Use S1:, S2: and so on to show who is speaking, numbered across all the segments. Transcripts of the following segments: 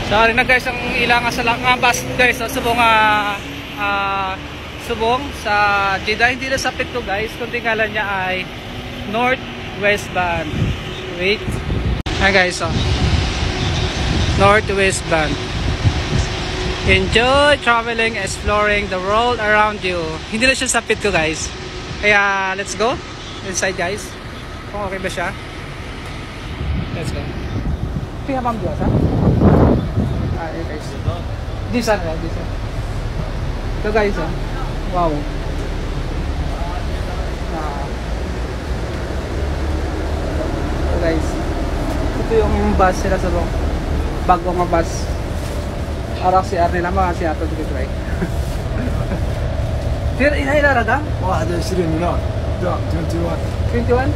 S1: Sorry na guys, ang ilang sa bus guys, subong subong sa Jeddah, hindi na sa Pitco guys, kundi ngalan niya ay Northwest Band. Wait. Hi guys, Northwest Band. Enjoy traveling, exploring the world around you. Hindi na siya sa Pitco guys. Kaya let's go inside guys. Kung okay ba siya? Let's go. Kaya bang biasa? Guys. This one, right? This one. Ito guys, wow. Ito guys. Ito yung bus sila sa bagong bus. Arang si Arne lang mga siya ito dito right. Pero inahilaraga?
S2: Wah, ada sirin na. 21.
S1: 21?
S2: Yeah.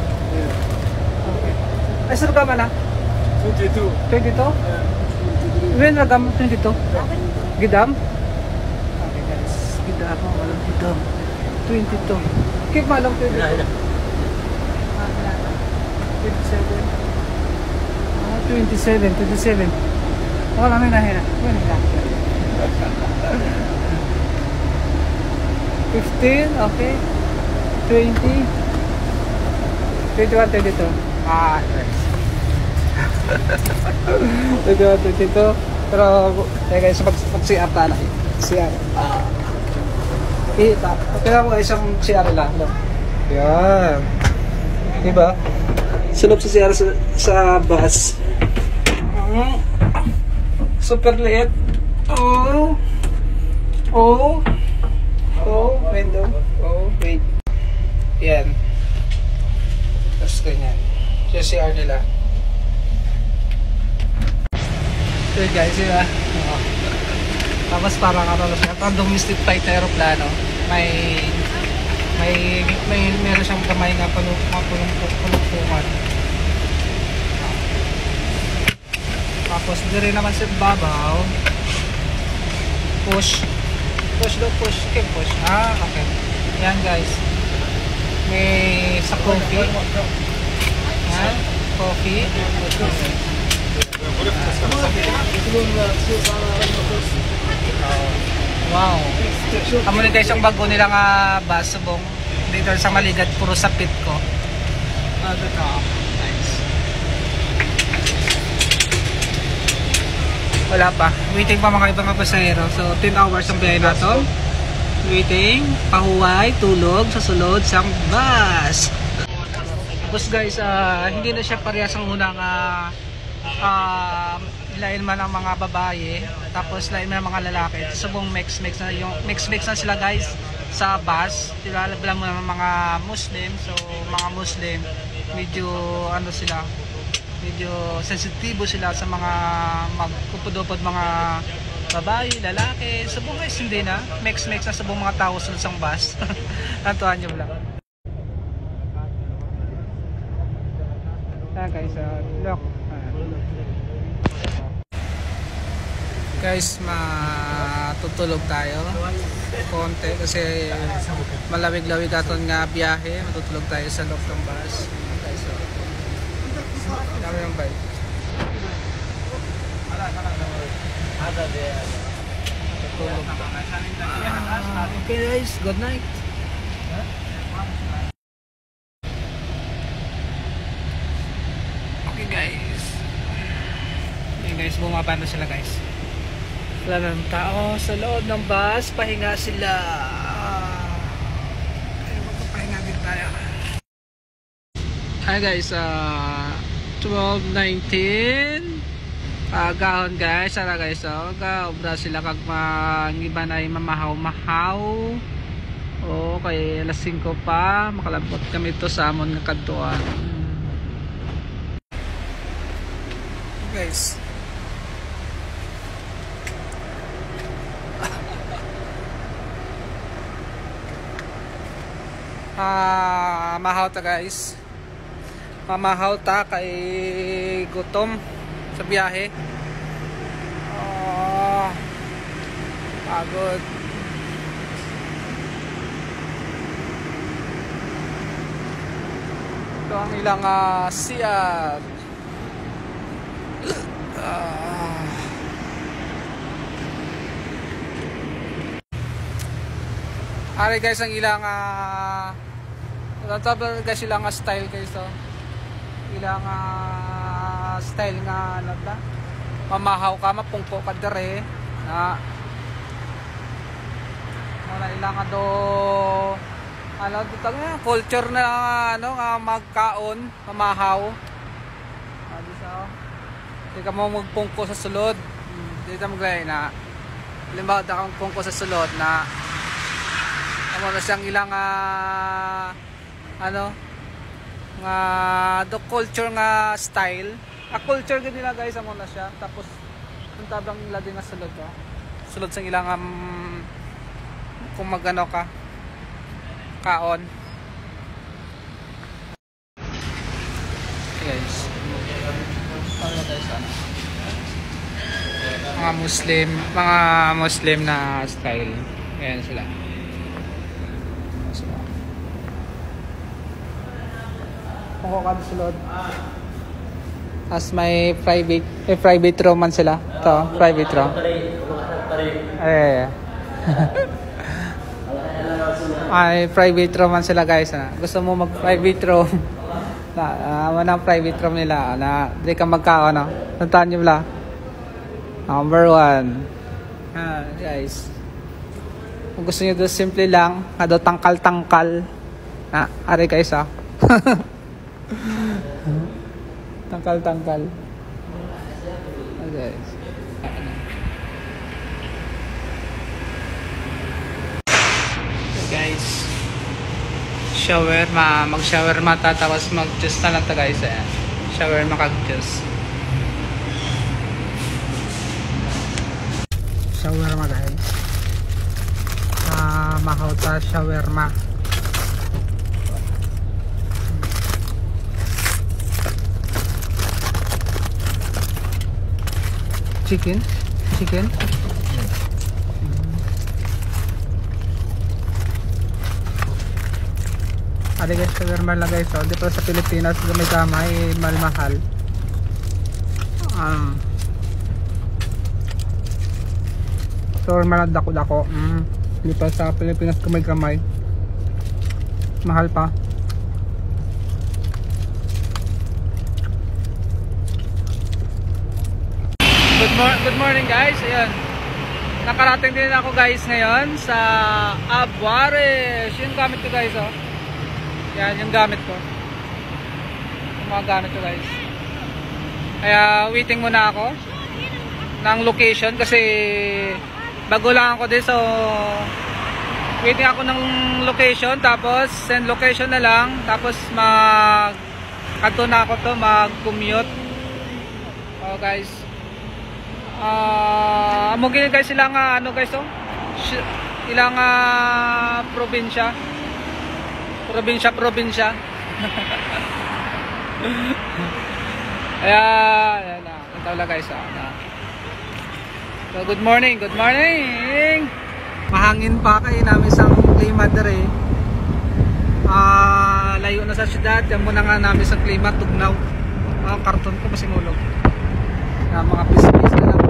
S1: Okay. Ay, saan ka man
S2: 22.
S1: 22?
S2: Yeah.
S1: When ragam 22? Gidam? Okay guys, Gidam, walang Gidam 22. Kik malang 22? 27. 27. Wala namin nahina. 15, okay. 20. 21, 22. Nice. 22. Pero guys, mag-CR tayo. CR. Kita. Kaya mo isang CR lang. Yan. Diba? Sunod sa CR sa bus. Super liit. Oh. Window. Oh, wait. Yan. Tapos ganyan. Yung CR nila. So guys, diba? Tapos parang siya, parang domestic flight na aeroplano. Meron siyang kamay na punong-pungan. Tapos dire naman sa babaw. Push. Okay, push. Okay. Yan guys. May sa coffee. Yan, coffee. Wow. Amo ni guys yung bago nilang bus subong dito sa Maligat, puro sa Pitco. Nice. Wala pa. Waiting pa mga ibang pasahero. So 10 hours ang biyahe nato. Waiting, pahuway, tulog sa sulod sang bus. Tapos guys, hindi na siya parehas ang unang lain man ang mga babae, tapos lain man ang mga lalaki. Subong mix na sila guys sa bus. Diba, alam mo ng mga Muslim, so mga Muslim medyo sila, medyo sensitibo sila sa mga magpupudupod mga babae, lalaki. Subong guys, hindi na mix na subong mga tao sa isang bus. Nantuhan nyo lang. Guys, look. Guys, matutulog tayo konti kasi malawig-lawig aton nga biyahe. Matutulog tayo sa loob ng bus. Guys, so dami yung bike. Matutulog pa. Okay guys, good night. Okay guys. Okay guys, bumaba na sila guys. Wala ng tao sa loob ng bus, pahinga sila. Magpapahinga din tayo. Hi guys, 12:19 gahon guys, sana guys, gaobra sila kag iba na mamahaw-mahaw. Okay, alas 5 pa, makalabot kami to sa amon nga kadtuan. Guys, mahaw ta guys, mamahaw ta kay gutom sa biyahe. Pagod. Ito ang ilang CR. Ari guys ang ilang guys ilang style guys so. Ilang style nga ano ba? Mamahaw ka mapungko ka dire na wala ilang do ano dito nga culture na ano nga magkaon mamahaw. Di sa di ka mo magpungko sa sulod. Dito maglay na limbawa da kang pungko sa sulod na amo na siyang ilang ano nga do culture nga style culture gid nila guys amo na siya tapos ang tabang nila din nga sulod sulod sang ilang kung magano ka kaon guys ano guys mga Muslim na style ayan sila. Kung ka sulod. As may private room man sila. Ito, private room. Ay, private room man sila guys. Gusto mo mag-private room. Manang private room nila. Di ka magkaon. Tantaan nyo lang. Number 1. Guys. Kung gusto nyo doon simple lang. Tangkal-tangkal. Ari guys tangkal-tangkal. Okay. Guys. Shawarma, mag-shawarma tapos mag-juice na lang ta guys Shawarma kag-juice. Shawarma guys. Mahaw ta shawarma. Chicken. Ada guys, shawarma lang guys. Dito sa Pilipinas, gamay mahal. Shawarma lang dako-dako. Dito sa Pilipinas, gamay. Mahal pa. Good morning guys. Ayan. Nakarating din ako guys ngayon sa Abuares. Yung gamit ko guys Yan yung gamit ko. Yung mga gamit ko guys. Kaya waiting muna ako ng location kasi bago lang ako din so waiting ako ng location tapos send location na lang tapos kanto na ako to mag-commute. Guys. Amo gini guys ilang ano guys ilang probinsya ayan na ito lang guys so good morning mahangin pa kayo namin sa klima dere layo na sa syudad yan muna nga namin sa klima tugnaw karton ko masingulog mga business na lang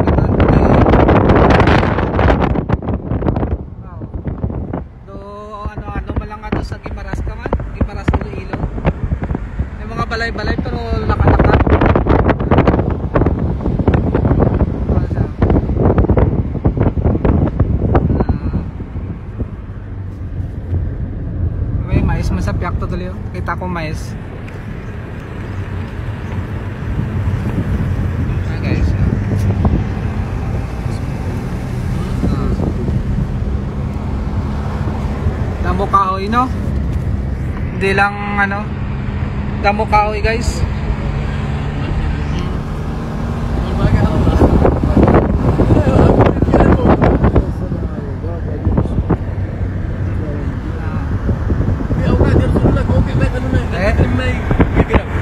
S1: balay-balay pero laka-laka. May mais masapyak to tuloy. Kita ko mais. Guys. Damo kahoy no? Hindi lang ano damo kahoy guys.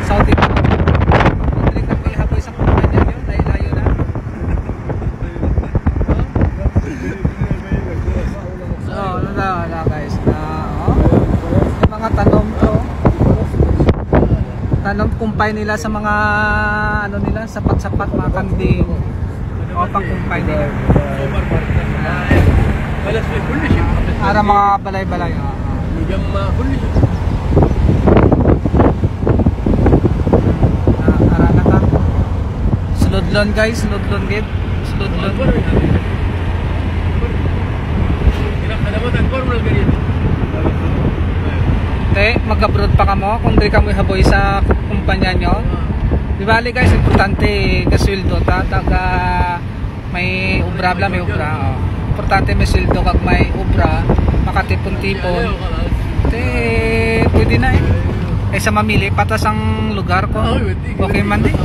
S1: Saudi pa. Hindi ka may haboy sa kumpanya yun. Layo na. So, ano na guys. Yung mga tanom to. Tanom kumpay nila sa mga ano nila sapat-sapat mga kambing o pang kumpay nila. Ara mga balay-balay.
S3: Jam huli.
S1: Ara na ta. Sulodlon guys, sulodlon gid. Sulodlon. Te, mag-abroad pa kamo kung di kamo haboy sa kumpanya nyo. Di bali guys, importante kasweldo ta taga may ubra bla may ubra. Importante may sweldo kag may ubra, makatipon-tipon. Te, pwede na eh. Sa mamili patas ang lugar ko. Okay man di.